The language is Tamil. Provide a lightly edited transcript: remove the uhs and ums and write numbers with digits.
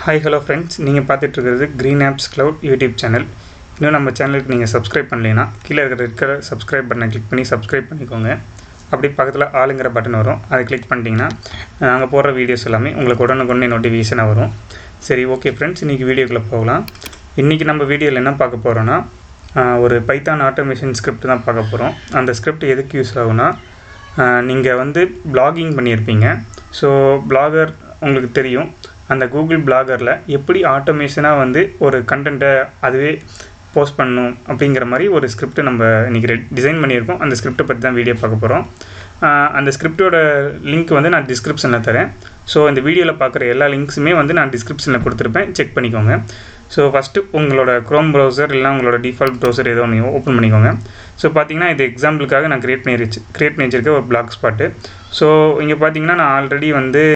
ஹாய் ஹலோ ஃப்ரெண்ட்ஸ், நீங்கள் பார்த்துட்ருக்கிறது green apps cloud YouTube channel. இன்னும் நம்ம சேனலுக்கு நீங்கள் சப்ஸ்கிரைப் பண்ணலைன்னா கீழே இருக்கிற சப்ஸ்கிரைப் பட்டனை கிளிக் பண்ணி சப்ஸ்கிரைப் பண்ணிக்கோங்க. அப்படி பக்கத்தில் ஆளுங்கிற பட்டன் வரும், அதை கிளிக் பண்ணிட்டீங்கன்னா நாங்கள் போடுற வீடியோஸ் எல்லாமே உங்களுக்கு உடனுக்குடனே நோட்டிஃபிகேஷனாக வரும். சரி, ஓகே ஃப்ரெண்ட்ஸ், இன்றைக்கி வீடியோக்குள்ளே போகலாம். இன்றைக்கி நம்ம வீடியோவில் என்ன பார்க்க போகிறோன்னா, ஒரு பைத்தான் ஆட்டோமேஷன் ஸ்கிரிப்ட் தான் பார்க்க போகிறோம். அந்த ஸ்கிரிப்ட் எதுக்கு யூஸ் ஆகுனா, நீங்கள் பிளாகிங் பண்ணியிருப்பீங்க. ஸோ பிளாகர் உங்களுக்கு தெரியும். அந்த கூகுள் பிளாகரில் எப்படி ஆட்டோமேஷனாக ஒரு கண்டென்ட்டை அதுவே போஸ்ட் பண்ணணும் அப்படிங்கிற மாதிரி ஒரு ஸ்கிரிப்ட் நம்ம இன்றைக்கி டிசைன் பண்ணியிருக்கோம். அந்த ஸ்கிரிப்டை பற்றி தான் வீடியோ பார்க்க போகிறோம். அந்த ஸ்கிரிப்டோட லிங்க் நான் டிஸ்கிரிப்ஷனில் தரேன். ஸோ இந்த வீடியோவில் பார்க்குற எல்லா லிங்க்ஸுமே நான் டிஸ்கிரிப்ஷனில் கொடுத்துருப்பேன், செக் பண்ணிக்கோங்க. ஸோ ஃபஸ்ட்டு உங்களோட க்ரோம் ப்ரௌசர் இல்லைனா உங்களோட டிஃபால்ட் ப்ரௌசர் ஏதோ ஒன்று ஓப்பன் பண்ணிக்கோங்க. ஸோ பார்த்தீங்கன்னா இது எக்ஸாம்பிளுக்காக நான் க்ரியேட் பண்ணி வச்சுருக்க ஒரு பிளாக் ஸ்பாட்டு. ஸோ இங்கே பார்த்தீங்கன்னா நான் ஆல்ரெடி